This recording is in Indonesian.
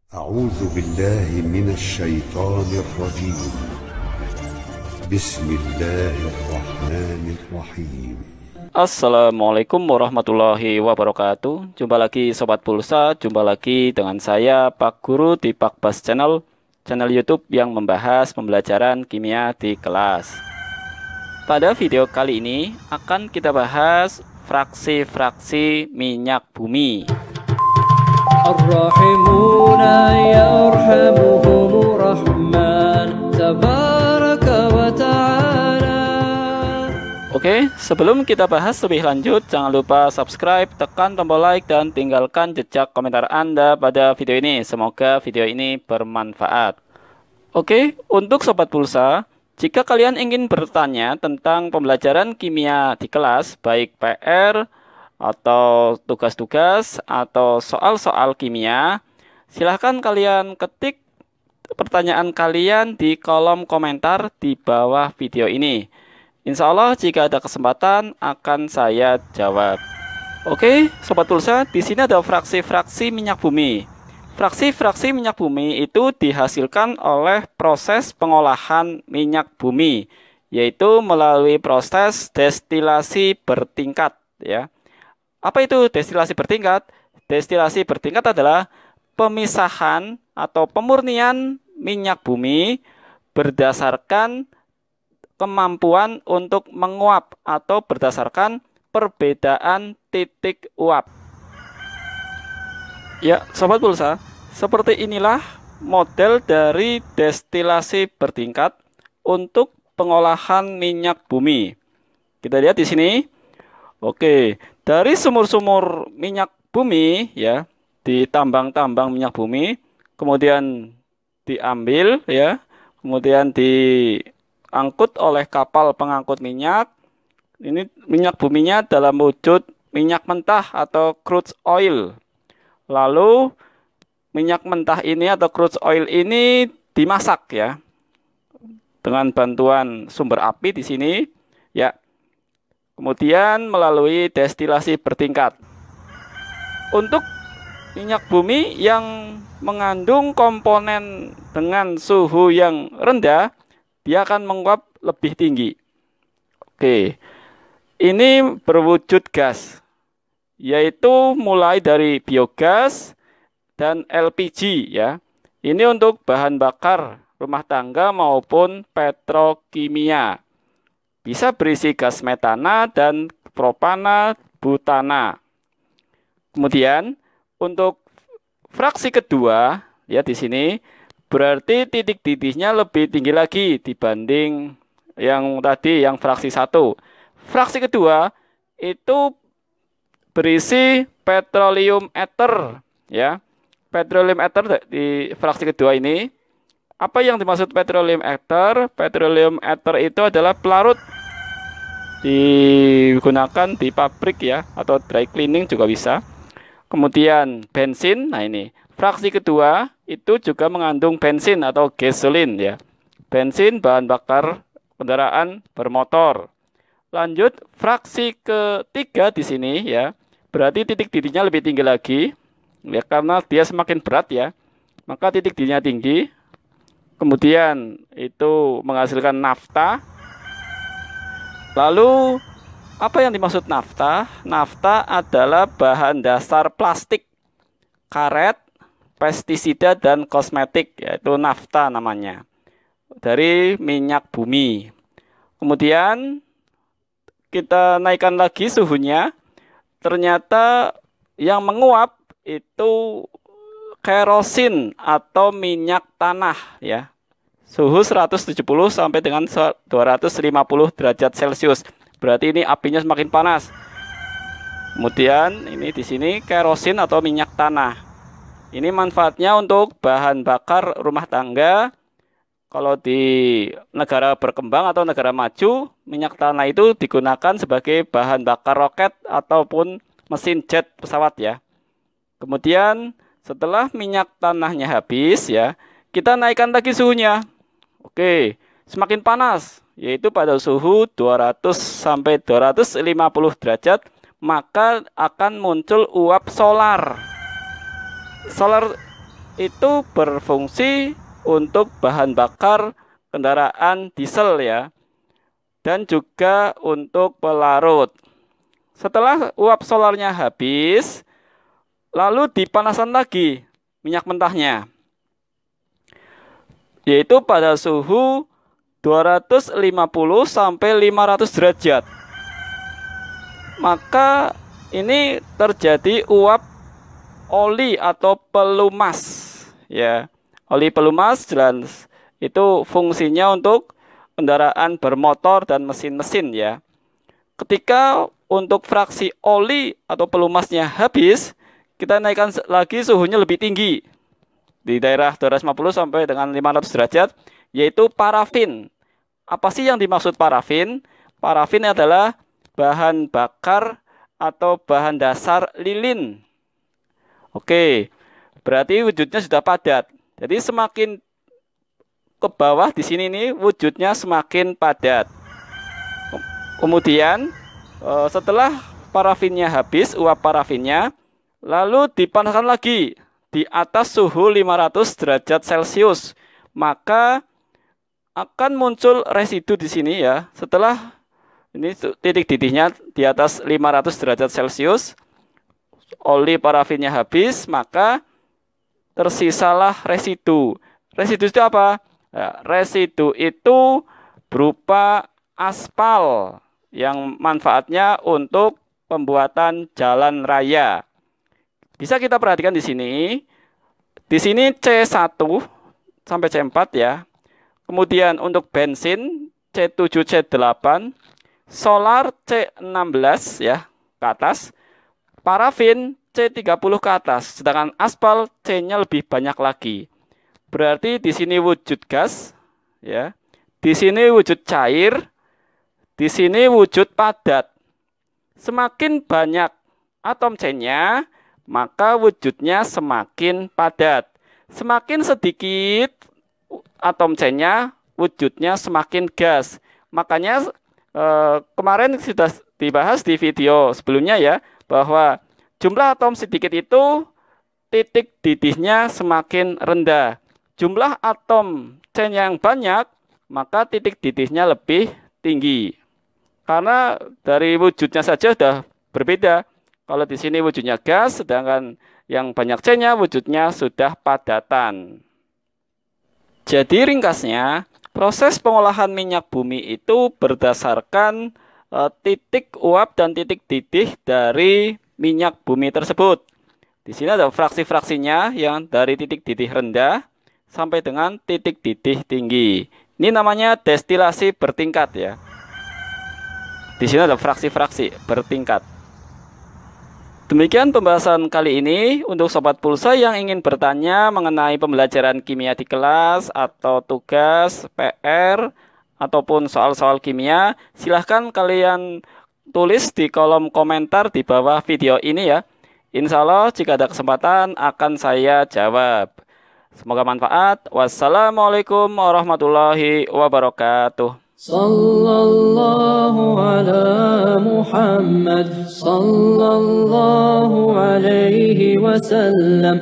أعوذ بالله من الشيطان الرجيم. بسم الله الرحمن الرحيم. Assalamualaikum warahmatullahi wabarakatuh. Jumpa lagi Sobat Pulsa, jumpa lagi dengan saya Pak Guru di Pak Bas Channel, channel YouTube yang membahas pembelajaran kimia di kelas. Pada video kali ini akan kita bahas fraksi-fraksi minyak bumi. Ar-Rahimuna yarhamuhumur Rahman tabaraka wa ta'ala. Oke, sebelum kita bahas lebih lanjut, jangan lupa subscribe, tekan tombol like, dan tinggalkan jejak komentar Anda pada video ini. Semoga video ini bermanfaat. Oke, untuk Sobat Pulsa, jika kalian ingin bertanya tentang pembelajaran kimia di kelas, baik PR, atau tugas-tugas, atau soal-soal kimia, silahkan kalian ketik pertanyaan kalian di kolom komentar di bawah video ini. Insya Allah jika ada kesempatan akan saya jawab. Oke, Sobat Pulsa, di sini ada fraksi-fraksi minyak bumi. Fraksi-fraksi minyak bumi itu dihasilkan oleh proses pengolahan minyak bumi, yaitu melalui proses destilasi bertingkat, ya. Apa itu destilasi bertingkat? Destilasi bertingkat adalah pemisahan atau pemurnian minyak bumi berdasarkan kemampuan untuk menguap atau berdasarkan perbedaan titik uap. Ya, Sobat Pulsa, seperti inilah model dari destilasi bertingkat untuk pengolahan minyak bumi. Kita lihat di sini. Oke, dari sumur-sumur minyak bumi, ya, di tambang-tambang minyak bumi, kemudian diambil, ya, kemudian diangkut oleh kapal pengangkut minyak. Ini minyak buminya dalam wujud minyak mentah atau crude oil. Lalu minyak mentah ini atau crude oil ini dimasak, ya, dengan bantuan sumber api di sini, ya. Kemudian melalui destilasi bertingkat. Untuk minyak bumi yang mengandung komponen dengan suhu yang rendah, dia akan menguap lebih tinggi. Oke, ini berwujud gas, yaitu mulai dari biogas dan LPG, ya. Ini untuk bahan bakar rumah tangga maupun petrokimia. Bisa berisi gas metana dan propana, butana. Kemudian untuk fraksi kedua, ya, di sini berarti titik didihnya lebih tinggi lagi dibanding yang tadi, yang fraksi satu. Fraksi kedua itu berisi petroleum ether, ya. Petroleum ether di fraksi kedua ini. Apa yang dimaksud petroleum ether? Petroleum ether itu adalah pelarut, digunakan di pabrik, ya, atau dry cleaning juga bisa. Kemudian bensin, nah ini fraksi kedua itu juga mengandung bensin atau gasolin, ya. Bensin bahan bakar kendaraan bermotor. Lanjut fraksi ketiga di sini, ya, berarti titik didihnya lebih tinggi lagi, ya, karena dia semakin berat, ya, maka titik didihnya tinggi. Kemudian itu menghasilkan nafta. Lalu apa yang dimaksud nafta? Nafta adalah bahan dasar plastik, karet, pestisida, dan kosmetik, yaitu nafta namanya, dari minyak bumi. Kemudian kita naikkan lagi suhunya. Ternyata yang menguap itu kerosin atau minyak tanah, ya. Suhu 170 sampai dengan 250 derajat Celcius. Berarti ini apinya semakin panas. Kemudian ini di sini kerosin atau minyak tanah. Ini manfaatnya untuk bahan bakar rumah tangga. Kalau di negara berkembang atau negara maju, minyak tanah itu digunakan sebagai bahan bakar roket ataupun mesin jet pesawat, ya. Kemudian setelah minyak tanahnya habis, ya, kita naikkan lagi suhunya. Oke, semakin panas, yaitu pada suhu 200 sampai 250 derajat, maka akan muncul uap solar. Solar itu berfungsi untuk bahan bakar kendaraan diesel ya, dan juga untuk pelarut. Setelah uap solarnya habis, lalu dipanaskan lagi minyak mentahnya, yaitu pada suhu 250 sampai 500 derajat. Maka ini terjadi uap oli atau pelumas ya. Oli pelumas jelas itu fungsinya untuk kendaraan bermotor dan mesin-mesin ya. Ketika untuk fraksi oli atau pelumasnya habis, kita naikkan lagi suhunya lebih tinggi di daerah 250 sampai dengan 500 derajat, yaitu parafin. Apa sih yang dimaksud parafin? Parafin adalah bahan bakar atau bahan dasar lilin. Oke, berarti wujudnya sudah padat. Jadi semakin ke bawah di sini nih wujudnya semakin padat. Kemudian setelah parafinnya habis, uap parafinnya, lalu dipanaskan lagi di atas suhu 500 derajat Celcius, maka akan muncul residu di sini ya. Setelah ini titik didihnya di atas 500 derajat Celcius, oli parafinnya habis, maka tersisalah residu. Residu itu apa? Ya, residu itu berupa aspal yang manfaatnya untuk pembuatan jalan raya. Bisa kita perhatikan di sini. Di sini C1 sampai C4 ya. Kemudian untuk bensin C7, C8, solar C16 ya ke atas, parafin C30 ke atas, sedangkan aspal C-nya lebih banyak lagi. Berarti di sini wujud gas ya. Di sini wujud cair. Di sini wujud padat. Semakin banyak atom C-nya, maka wujudnya semakin padat. Semakin sedikit atom C-nya, wujudnya semakin gas. Makanya kemarin sudah dibahas di video sebelumnya ya, bahwa jumlah atom sedikit itu titik didihnya semakin rendah. Jumlah atom C yang banyak, maka titik didihnya lebih tinggi. Karena dari wujudnya saja sudah berbeda. Kalau di sini wujudnya gas, sedangkan yang banyak C-nya wujudnya sudah padatan. Jadi ringkasnya, proses pengolahan minyak bumi itu berdasarkan titik uap dan titik didih dari minyak bumi tersebut. Di sini ada fraksi-fraksinya yang dari titik didih rendah sampai dengan titik didih tinggi. Ini namanya destilasi bertingkat ya. Di sini ada fraksi-fraksi bertingkat. Demikian pembahasan kali ini. Untuk Sobat Pulsa yang ingin bertanya mengenai pembelajaran kimia di kelas atau tugas, PR, ataupun soal-soal kimia, silahkan kalian tulis di kolom komentar di bawah video ini ya. Insya Allah jika ada kesempatan akan saya jawab. Semoga manfaat. Wassalamualaikum warahmatullahi wabarakatuh. صلى الله على محمد صلى الله عليه وسلم